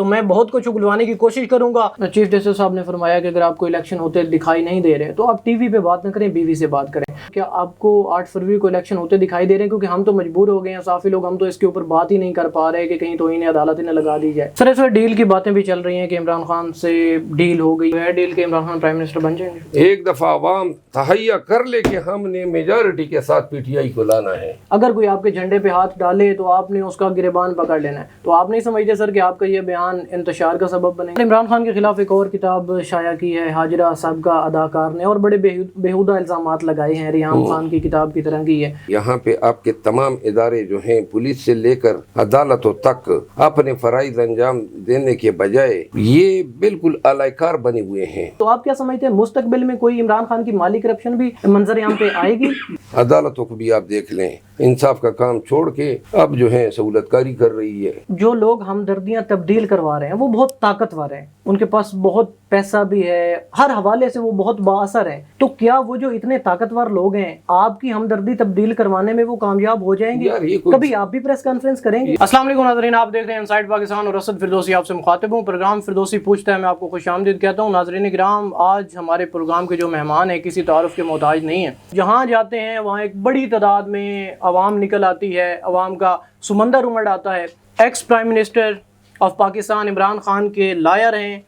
تو میں بہت کچھ اگلوانے کی کوشش کروں گا۔ چیف جسٹس صاحب نے فرمایا کہ اگر آپ کو الیکشن ہوتے دکھائی نہیں دے رہے تو آپ ٹی وی پہ بات نہ کریں، بیوی سے بات کریں۔ کیا آپ کو 8 فروری کو الیکشن ہوتے دکھائی دے رہے ہیں؟ کیونکہ ہم تو مجبور ہو گئے ہیں، صافی لوگ، ہم تو اس کے اوپر بات ہی نہیں کر پا رہے کہ کہیں توہین عدالت نہ لگا دی جائے۔ سر اس وقت ڈیل کی باتیں بھی چل رہی ہیں کہ عمران خان سے ڈیل ہو گئی ہے، ڈیل کے عمران خان پرائم منسٹر بن جائیں گے۔ ایک دفعہ عوام تہیہ کر لے کہ ہم نے میجارٹی کے ساتھ پی ٹی آئی کو لانا ہے۔ اگر کوئی آپ کے جھنڈے پہ ہاتھ ڈالے تو آپ نے اس کا گریبان پکڑ لینا ہے، تو آپ نہیں سمجھتے سر کہ آپ کا یہ بیان انتشار کا سبب بنے؟ عمران خان کے خلاف ایک اور کتاب شائع کی ہے حاجرہ سابقہ اداکار نے، اور بڑے بیہودہ الزامات لگائے ہیں، ریحام خان کی کتاب کی طرح کی ہے۔ یہاں پہ آپ کے تمام ادارے جو ہیں، پولیس سے لے کر عدالتوں تک، اپنے فرائض انجام دینے کے بجائے یہ بالکل اعلی کار بنے ہوئے ہیں۔ تو آپ کیا سمجھتے ہیں مستقبل میں کوئی عمران خان کی مالی کرپشن بھی منظر عام پہ آئے گی؟ عدالتوں کو بھی آپ دیکھ لیں، انصاف کا کام چھوڑ کے اب جو ہے سہولت کاری کر رہی ہے۔ جو لوگ ہمدردیاں تبدیل کروا رہے ہیں وہ بہت طاقتور ہیں، ان کے پاس بہت پیسہ بھی ہے، ہر حوالے سے وہ بہت بااثر ہیں، تو کیا وہ جو اتنے طاقتور لوگ ہیں آپ کی ہمدردی تبدیل کروانے میں وہ کامیاب ہو جائیں گے؟ کبھی آپ بھی پریس کانفرنس کریں گے؟ السلام علیکم ناظرین، آپ دیکھ رہے ہیں انسائیڈ پاکستان اور اسد فردوسی آپ سے مخاطب ہوں۔ پروگرام فردوسی پوچھتا ہے، میں آپ کو خوش آمدید کہتا ہوں۔ ناظرین کرام، آج ہمارے پروگرام کے جو مہمان ہیں کسی تعارف کے محتاج نہیں ہیں، جہاں جاتے ہیں وہاں ایک بڑی تعداد میں عوام نکل آتی ہے، عوام کا سمندر امڑ آتا ہے۔ Ex prime minister of Pakistan Imran Khan کے لائر ہیں،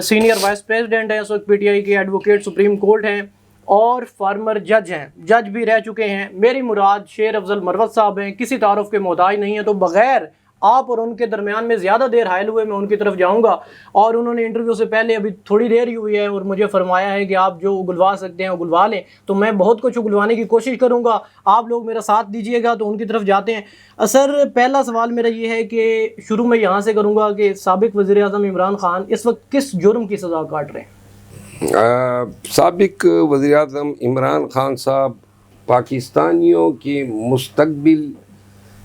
سینئر وائس پریزیڈنٹ ہیں اس وقت پی ٹی آئی کے، ایڈوکیٹ سپریم کورٹ ہیں، اور فارمر جج ہیں، جج بھی رہ چکے ہیں۔ میری مراد شیر افضل مروت صاحب ہیں، کسی تعارف کے محتاج نہیں ہیں، تو بغیر آپ اور ان کے درمیان میں زیادہ دیر حائل ہوئے میں ان کی طرف جاؤں گا، اور انہوں نے انٹرویو سے پہلے ابھی تھوڑی دیر ہی ہوئی ہے اور مجھے فرمایا ہے کہ آپ جو اگلوا سکتے ہیں اگلوا لیں، تو میں بہت کچھ اگلوانے کی کوشش کروں گا، آپ لوگ میرا ساتھ دیجیے گا۔ تو ان کی طرف جاتے ہیں۔ سر پہلا سوال میرا یہ ہے کہ شروع میں یہاں سے کروں گا کہ سابق وزیر اعظم عمران خان اس وقت کس جرم کی سزا کاٹ رہے ہیں؟ سابق وزیر اعظم عمران خان صاحب پاکستانیوں کے مستقبل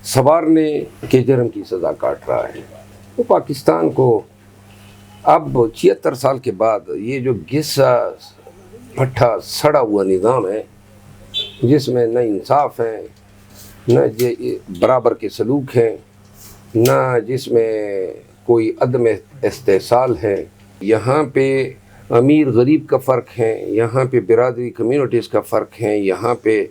سنوارنے کے جرم کی سزا کاٹ رہا ہے۔ وہ پاکستان کو اب 76 سال کے بعد یہ جو گھسا پھٹا سڑا ہوا نظام ہے، جس میں نہ انصاف ہے، نہ برابر کے سلوک ہیں، نہ جس میں کوئی عدم استحصال ہے، یہاں پہ امیر غریب کا فرق ہے، یہاں پہ برادری کمیونٹیز کا فرق ہے، یہاں پہ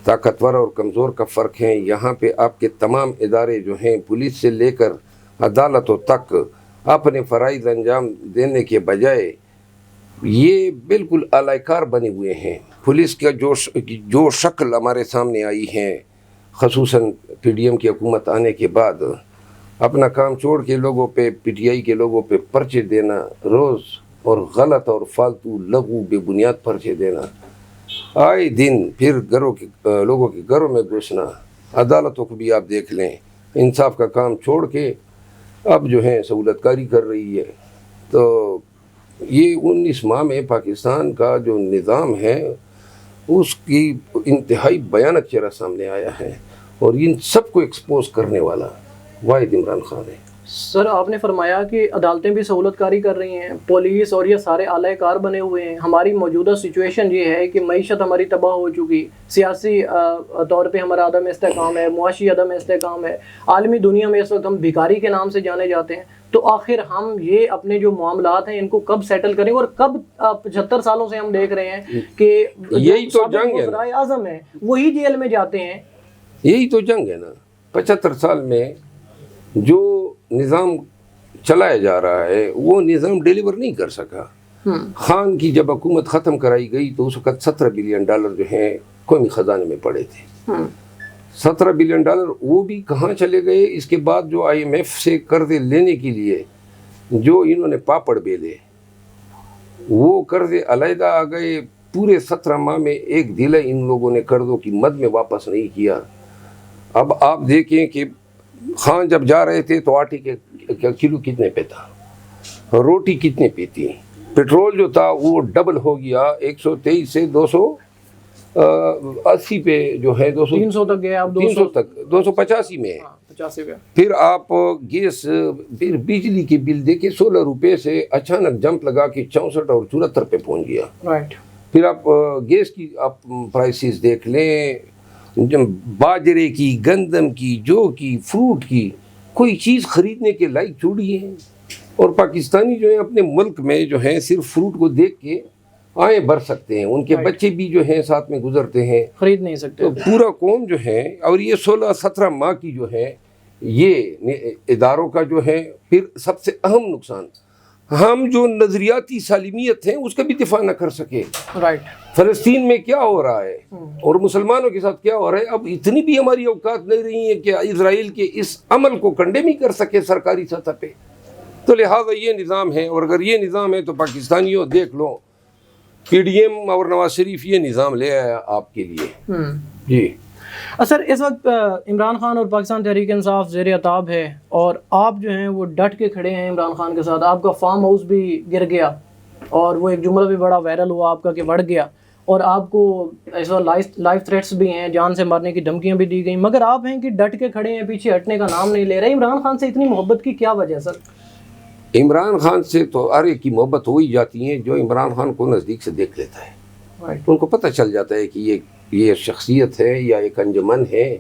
طاقتور اور کمزور کا فرق ہے، یہاں پہ آپ کے تمام ادارے جو ہیں، پولیس سے لے کر عدالتوں تک، اپنے فرائض انجام دینے کے بجائے یہ بالکل اعلی کار بنے ہوئے ہیں۔ پولیس کا جو شکل ہمارے سامنے آئی ہے، خصوصاً پی ڈی ایم کی حکومت آنے کے بعد، اپنا کام چھوڑ کے لوگوں پہ، پی ٹی آئی کے لوگوں پہ پرچے دینا روز، اور غلط اور فالتو لغو بے بنیاد پرچے دینا، آئے دن پھر لوگوں کے گھروں میں گھسنا۔ عدالتوں کو بھی آپ دیکھ لیں، انصاف کا کام چھوڑ کے اب جو ہے سہولت کاری کر رہی ہے۔ تو یہ 19 ماہ میں پاکستان کا جو نظام ہے اس کی انتہائی بھیانک چہرہ سامنے آیا ہے، اور ان سب کو ایکسپوز کرنے والا واحد عمران خان ہے۔ سر آپ نے فرمایا کہ عدالتیں بھی سہولت کاری کر رہی ہیں، پولیس اور یہ سارے اعلی کار بنے ہوئے ہیں۔ ہماری موجودہ سچویشن یہ ہے کہ معیشت ہماری تباہ ہو چکی، سیاسی طور پہ ہمارا عدم استحکام ہے، معاشی عدم استحکام ہے، عالمی دنیا میں اس وقت ہم بھکاری کے نام سے جانے جاتے ہیں۔ تو آخر ہم یہ اپنے جو معاملات ہیں ان کو کب سیٹل کریں گے؟ اور کب 75 سالوں سے ہم دیکھ رہے ہیں کہ یہی تو جنگ ہے، وزرائے اعظم ہیں وہی جیل میں جاتے ہیں۔ یہی تو جنگ ہے نا۔ 75 سال میں جو نظام چلایا جا رہا ہے وہ نظام ڈیلیور نہیں کر سکا۔ خان کی جب حکومت ختم کرائی گئی تو اس وقت $17 بلین جو ہیں قومی خزانے میں پڑے تھے۔ $17 بلین وہ بھی کہاں چلے گئے؟ اس کے بعد جو IMF سے قرضے لینے کے لیے جو انہوں نے پاپڑ بیلے، وہ قرضے علیحدہ آ گئے۔ پورے 17 ماہ میں ایک دھیلا ان لوگوں نے قرضوں کی مد میں واپس نہیں کیا۔ اب آپ دیکھیں کہ خان جب جا رہے تھے تو آٹے کے کلو کتنے پہ تھا، روٹی کتنے پہ تھی، پیٹرول جو تھا وہ ڈبل ہو گیا، 123 سے 280 پہ جو ہے 300 تک گیا، اب 300 تک 285 میں ہے۔ 85 پہ پھر آپ گیس، پھر بجلی کی بل دیکھیں 16 روپے سے اچانک جمپ لگا کے 64 اور 74 پہ پہنچ گیا۔ رائٹ۔ پھر آپ گیس کی آپ پرائسز دیکھ لیں، باجرے کی، گندم کی، جو کی، فروٹ کی، کوئی چیز خریدنے کے لائق چھوڑی ہے۔ اور پاکستانی جو ہیں اپنے ملک میں جو ہیں صرف فروٹ کو دیکھ کے آئیں بھر سکتے ہیں، ان کے بچے بھی جو ہیں ساتھ میں گزرتے ہیں، خرید نہیں سکتے. تو پورا قوم جو ہے، اور یہ 16-17 ماہ کی جو ہے یہ اداروں کا جو ہے پھر سب سے اہم نقصان، ہم جو نظریاتی سالمیت ہیں اس کا بھی دفاع نہ کر سکے. رائٹ. فلسطین میں کیا ہو رہا ہے اور مسلمانوں کے ساتھ کیا ہو رہا ہے، اب اتنی بھی ہماری اوقات نہیں رہی ہیں کہ اسرائیل کے اس عمل کو کنڈیم ہی کر سکے سرکاری سطح پہ. تو لہٰذا یہ نظام ہے، اور اگر یہ نظام ہے تو پاکستانیوں دیکھ لو، پی ڈی ایم اور نواز شریف یہ نظام لے آیا آپ کے لیے. جی سر، اس وقت عمران خان اور پاکستان تحریک انصاف زیر عتاب ہے، اور آپ جو ہیں وہ ڈٹ کے کھڑے ہیں عمران خان کے ساتھ. آپ کا فارم ہاؤس بھی گر گیا، اور وہ ایک جملہ بھی بڑا وائرل ہوا آپ کا کہ بڑھ گیا، اور آپ کو ایسا لائف تھریٹس بھی ہیں، جان سے مارنے کی دھمکیاں بھی دی گئیں، مگر آپ ہیں کہ ڈٹ کے کھڑے ہیں، پیچھے ہٹنے کا نام نہیں لے رہے. عمران خان سے اتنی محبت کی کیا وجہ سر؟ عمران خان سے تو ہر ایک کی محبت ہو ہی جاتی ہے جو عمران خان کو نزدیک سے دیکھ لیتا ہے. ان کو پتہ چل جاتا ہے کہ یہ شخصیت ہے یا ایک انجمن ہے،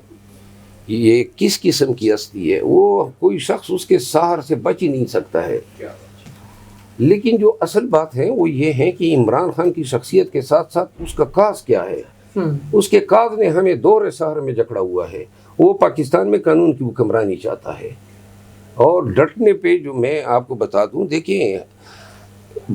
یہ کس قسم کی ہستی ہے. وہ کوئی شخص اس کے سہر سے بچ ہی نہیں سکتا ہے. لیکن جو اصل بات ہے وہ یہ ہے کہ عمران خان کی شخصیت کے ساتھ ساتھ اس کا کاز کیا ہے. اس کے کاز نے ہمیں دور سہر میں جکڑا ہوا ہے. وہ پاکستان میں قانون کی حکمرانی چاہتا ہے، اور ڈٹنے پہ جو میں آپ کو بتا دوں، دیکھیں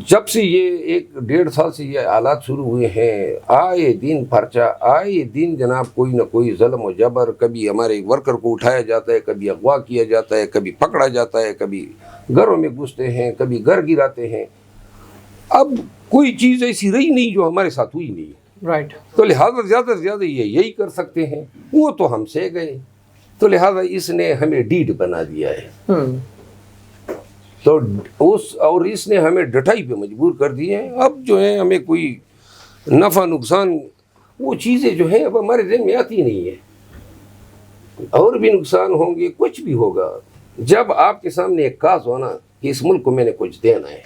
جب سے یہ 1-1.5 سال سے یہ حالات شروع ہوئے ہیں، آئے دن پرچہ، آئے دن جناب کوئی نہ کوئی ظلم و جبر، کبھی ہمارے ورکر کو اٹھایا جاتا ہے، کبھی اغوا کیا جاتا ہے، کبھی پکڑا جاتا ہے، کبھی گھروں میں گھستے ہیں، کبھی گھر گراتے ہیں. اب کوئی چیز ایسی رہی نہیں جو ہمارے ساتھ ہوئی نہیں. رائٹ. تو لہٰذا زیادہ سے زیادہ یہ یہی کر سکتے ہیں. وہ تو ہم سے گئے، تو لہٰذا اس نے ہمیں ڈیڈ بنا دیا ہے. تو اس نے ہمیں ڈٹائی پہ مجبور کر دیے ہیں. اب جو ہے ہمیں کوئی نفع نقصان وہ چیزیں جو ہیں اب ہمارے ذہن میں آتی نہیں ہے. اور بھی نقصان ہوں گے، کچھ بھی ہوگا. جب آپ کے سامنے ایک کاز ہونا کہ اس ملک کو میں نے کچھ دینا ہے،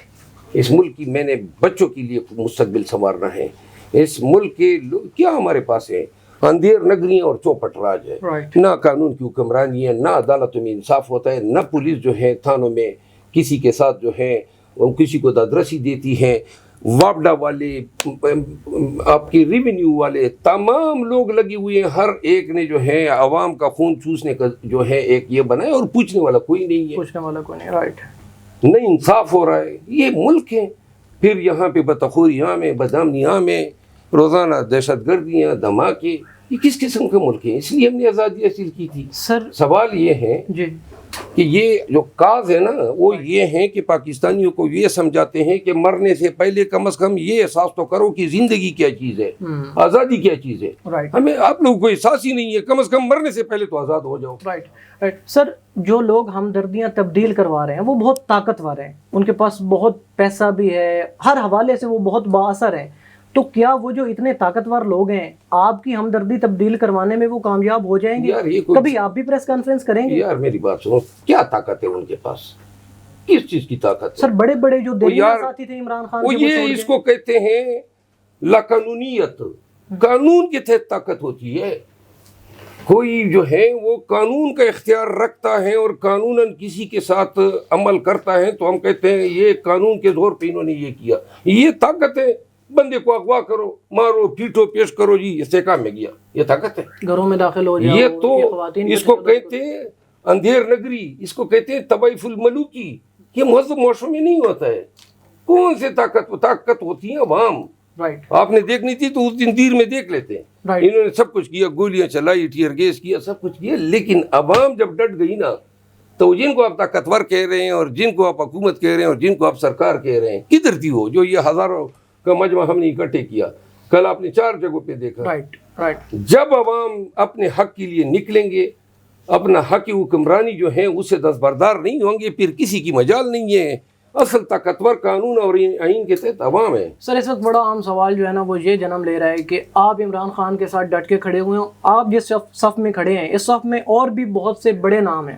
اس ملک کی میں نے بچوں کے لیے مستقبل سنوارنا ہے، اس ملک کے کیا ہمارے پاس ہے؟ اندھیر نگریاں اور چوپٹ راج ہے. نہ قانون کی حکمرانی ہے، نہ عدالتوں میں انصاف ہوتا ہے، نہ پولیس جو ہے تھانوں میں کسی کے ساتھ جو ہے کسی کو دادرسی دیتی ہے. واپڈا والے، آپ کی ریونیو والے، تمام لوگ لگے ہوئے ہیں. ہر ایک نے جو ہے عوام کا خون چوسنے کا جو ہے ایک یہ بنایا، اور پوچھنے والا کوئی نہیں ہے. پوچھنے والا کوئی نہیں. رائٹ. نہ انصاف ہو رہا ہے. یہ ملک ہے. پھر یہاں پہ بتخوریاں میں، بدامنیاں میں، روزانہ دہشت گردیاں، دھماکے. یہ کس قسم کے ملک ہیں؟ اس لیے ہم نے آزادی حاصل کی تھی. سر سوال یہ ہے جی کہ یہ جو کاز ہے نا وہ یہ ہے کہ پاکستانیوں کو یہ سمجھاتے ہیں کہ مرنے سے پہلے کم از کم یہ احساس تو کرو کہ زندگی کیا چیز ہے، آزادی کیا چیز ہے. ہمیں آپ لوگوں کو احساس ہی نہیں ہے. کم از کم مرنے سے پہلے تو آزاد ہو جاؤ. رائٹ. سر، جو لوگ ہمدردیاں تبدیل کروا رہے ہیں وہ بہت طاقتور ہیں، ان کے پاس بہت پیسہ بھی ہے، ہر حوالے سے وہ بہت بااثر ہیں. تو کیا وہ جو اتنے طاقتور لوگ ہیں آپ کی ہمدردی تبدیل کروانے میں وہ کامیاب ہو جائیں گے؟ کبھی آپ بھی پریس کانفرنس کریں گے؟ یار میری بات سنو، کیا طاقت ہے ان کے پاس؟ کس چیز کی طاقت ہے؟ سر بڑے بڑے جو دہلی میں ساتھی تھے عمران خان وہ یہ اس کو کہتے ہیں لاقانونیت. قانون کے تحت طاقت ہوتی ہے. کوئی جو ہے وہ قانون کا اختیار رکھتا ہے اور قانوناً کسی کے ساتھ عمل کرتا ہے تو ہم کہتے ہیں یہ قانون کے زور پہ انہوں نے یہ کیا. یہ طاقت ہے. بندے کو اغوا کرو، مارو، پیٹو، پیش کرو، جی استحکام میں گیا. یہ طاقت ہے. گھروں میں داخل ہو جاؤ. یہ تو اس کو کہتے ہیں اندھیر نگری، اس کو کہتے ہیں طوائف الملوکی. یہ مہذب معاشروں میں نہیں ہوتا ہے. کون سے طاقت ہوتی ہیں عوام. آپ نے دیکھنی تھی تو اس دن دیر میں دیکھ لیتے ہیں. انہوں نے سب کچھ کیا، گولیاں چلائی، ٹیئر گیس کیا، سب کچھ کیا. لیکن عوام جب ڈٹ گئی نا تو جن کو آپ طاقتور کہہ رہے ہیں اور جن کو آپ حکومت کہہ رہے ہیں اور جن کو آپ سرکار کہہ رہے ہیں، کدھر تھی وہ جو یہ ہزاروں کا مجمع ہم نے اکٹھے کیا؟ کل آپ نے 4 جگہوں پہ دیکھا. جب عوام اپنے حق کے لیے نکلیں گے، اپنا حق حکمرانی جو ہے اس سے دستبردار نہیں ہوں گے، پھر کسی کی مجال نہیں ہے. اصل طاقتور قانون اور آئین کے تحت عوام ہے. سر، اس وقت بڑا عام سوال جو ہے نا وہ یہ جنم لے رہا ہے کہ آپ عمران خان کے ساتھ ڈٹ کے کھڑے ہوئے ہوں. آپ جس صف میں کھڑے ہیں، اس صف میں اور بھی بہت سے بڑے نام ہیں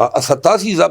87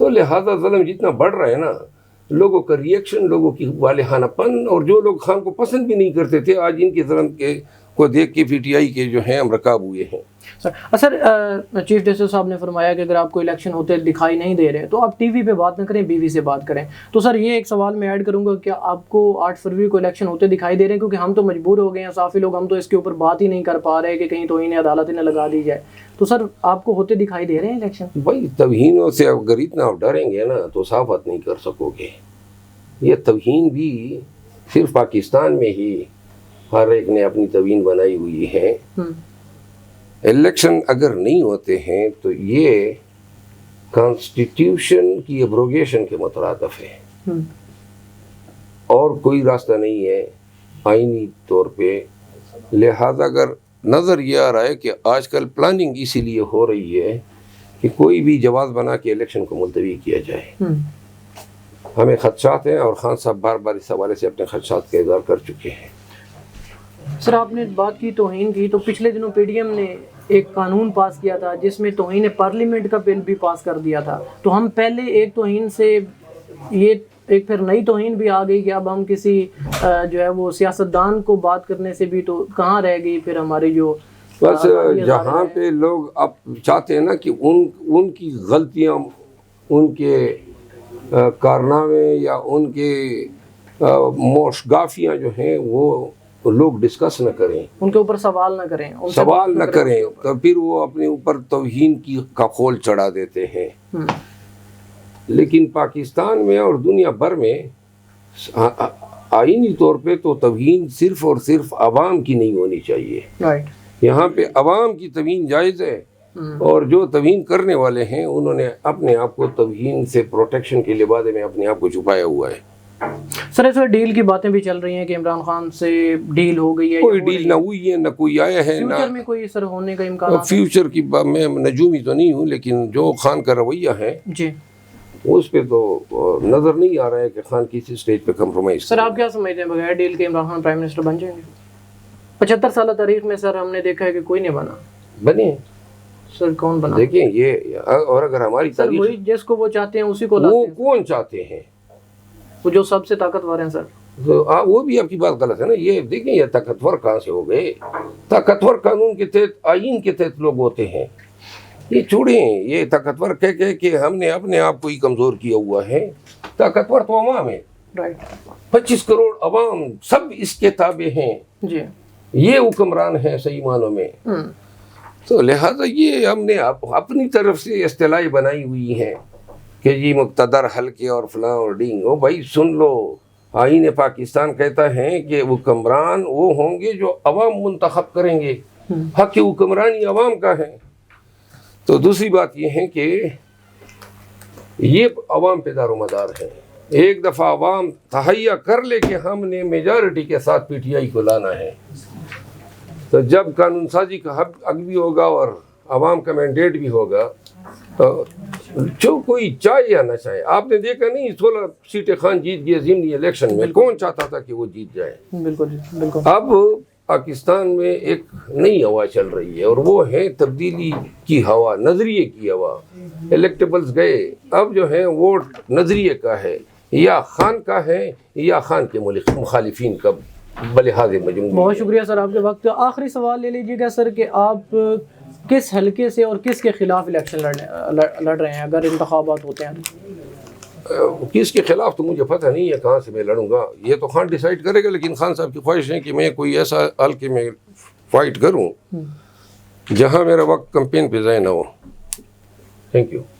تو لہذا ظلم جتنا بڑھ رہا ہے نا، لوگوں کا ریئیکشن، لوگوں کی والہانہ پن، اور جو لوگ خان کو پسند بھی نہیں کرتے تھے آج ان کے ظلم کے کو دیکھ کے پی ٹی آئی کے جو ہیں ہم رکاب ہوئے ہیں. سر چیف جسٹس صاحب نے فرمایا کہ اگر آپ کو الیکشن ہوتے دکھائی نہیں دے رہے تو آپ ٹی وی پہ بات نہ کریں، بیوی سے بات کریں. تو سر یہ ایک سوال میں ایڈ کروں گا، کیا آپ کو 8 فروری کو الیکشن ہوتے دکھائی دے رہے ہیں؟ کیونکہ ہم تو مجبور ہو گئے ہیں، صافی لوگ، ہم تو اس کے اوپر بات ہی نہیں کر پا رہے کہ کہیں توہین عدالت نہ لگا دی جائے. تو سر آپ کو ہوتے دکھائی دے رہے ہیں الیکشن؟ بھائی توہینوں سے اگر اتنا آپ ڈریں گے نا تو صافت نہیں کر سکو گے. یہ توہین بھی صرف پاکستان میں ہی ہر ایک نے اپنی توہین بنائی ہوئی ہے. الیکشن اگر نہیں ہوتے ہیں تو یہ کانسٹیٹیوشن کی ایبروگیشن کے مترادف ہے، اور کوئی راستہ نہیں ہے آئینی طور پہ. لہذا اگر نظر یہ آ رہا ہے کہ آج کل پلاننگ اسی لیے ہو رہی ہے کہ کوئی بھی جواز بنا کے الیکشن کو ملتوی کیا جائے. ہمیں خدشات ہیں، اور خان صاحب بار بار اس حوالے سے اپنے خدشات کا اظہار کر چکے ہیں. سر آپ نے بات کی توہین کی، تو پچھلے دنوں پی ڈی ایم نے ایک قانون پاس کیا تھا جس میں توہین پارلیمنٹ کا بل بھی پاس کر دیا تھا. تو ہم پہلے ایک توہین سے یہ ایک پھر نئی توہین بھی آ گئی کہ اب ہم کسی جو ہے وہ سیاستدان کو بات کرنے سے بھی تو کہاں رہ گئی پھر ہماری جو بس جہاں پہ لوگ اب چاہتے ہیں نا کہ ان کی غلطیاں، ان کے کارنامے یا ان کے موشگافیاں جو ہیں وہ لوگ ڈسکس نہ کریں، ان کے اوپر سوال نہ کریں، سوال نہ کریں، تو پھر وہ اپنے اوپر توہین کا خول چڑھا دیتے ہیں. لیکن پاکستان میں اور دنیا بھر میں آئینی طور پہ تو توہین صرف اور صرف عوام کی نہیں ہونی چاہیے. یہاں پہ عوام کی توہین جائز ہے، اور جو توہین کرنے والے ہیں انہوں نے اپنے آپ کو توہین سے پروٹیکشن کے لبادے میں اپنے آپ کو چھپایا ہوا ہے. سر اس وقت ڈیل کی باتیں بھی چل رہی ہیں کہ عمران خان سے ڈیل ہو گئی ہے. کوئی ڈیل نہ ہوئی ہے، نہ کوئی آیا ہے، نہ فیوچر میں کوئی سر ہونے کا امکان. فیوچر کی میں نجومی تو نہیں ہوں، لیکن جو خان کا رویہ ہے جی اس پہ تو نظر نہیں آ رہا ہے کہ خان کسی سٹیج پہ کمپرومائز. سر آپ کیا سمجھتے ہیں بغیر ڈیل کے عمران خان پرائم منسٹر بن جائیں گے؟ 75 سالہ تاریخ میں سر ہم نے دیکھا ہے کہ کوئی نہیں بنا. بنے سر کون بنا؟ دیکھیں یہ، اور اگر ہماری سر وہی جس کو وہ چاہتے ہیں اسی کو لاتے وہ ہیں. کون چاہتے ہیں؟ وہ جو سب سے طاقتور ہیں سر. وہ بھی آپ کی بات غلط ہے نا. یہ دیکھیں یہ طاقتور کہاں سے ہو گئے؟ طاقتور قانون کے تحت، آئین کے تحت لوگ ہوتے ہیں. یہ چھوڑیں، یہ طاقتور کہہ کہ ہم نے اپنے آپ کو ہی کمزور کیا ہوا ہے. طاقتور تو عوام ہے، 25 کروڑ عوام سب اس کے تابع ہیں. جی یہ حکمران ہیں صحیح معنوں میں. تو لہٰذا یہ ہم نے اپنی طرف سے اصطلاحیں بنائی ہوئی ہیں کہ جی مقتدر حلقے اور فلاں اور ڈینگ. او بھائی سن لو، آئین پاکستان کہتا ہے کہ حکمران وہ ہوں گے جو عوام منتخب کریں گے. حق حکمرانی عوام کا ہے. تو دوسری بات یہ ہے کہ یہ عوام پہ دار و مدار ہے. ایک دفعہ عوام تہیہ کر لے کہ ہم نے میجارٹی کے ساتھ پی ٹی آئی کو لانا ہے، تو جب قانون سازی کا حق بھی ہوگا اور عوام کا مینڈیٹ بھی ہوگا، تو جو کوئی چاہے یا نہ چاہے. آپ نے دیکھا نہیں 16 سیٹیں خان جیت گئے ضمنی الیکشن میں. کون چاہتا تھا کہ وہ جیت جائے؟ بالکل بالکل. اب پاکستان میں ایک نئی ہوا چل رہی ہے، اور وہ ہے تبدیلی کی ہوا، نظریے کی ہوا. الیکٹیبلز گئے، اب جو ہے ووٹ نظریے کا ہے، یا خان کا ہے یا خان کے مخالفین کا بلحاظ مجموعی. بہت شکریہ سر آپ کے وقت. آخری سوال لے لیجیے گا سر کہ آپ کس حلقے سے اور کس کے خلاف الیکشن لڑ رہے ہیں اگر انتخابات ہوتے ہیں؟ کس کے خلاف تو مجھے پتہ نہیں ہے کہاں سے میں لڑوں گا، یہ تو خان ڈیسائیڈ کرے گا. لیکن خان صاحب کی خواہش ہے کہ میں کوئی ایسا حلقے میں فائٹ کروں جہاں میرا وقت کمپین پہ ضائع نہ ہو. Thank you.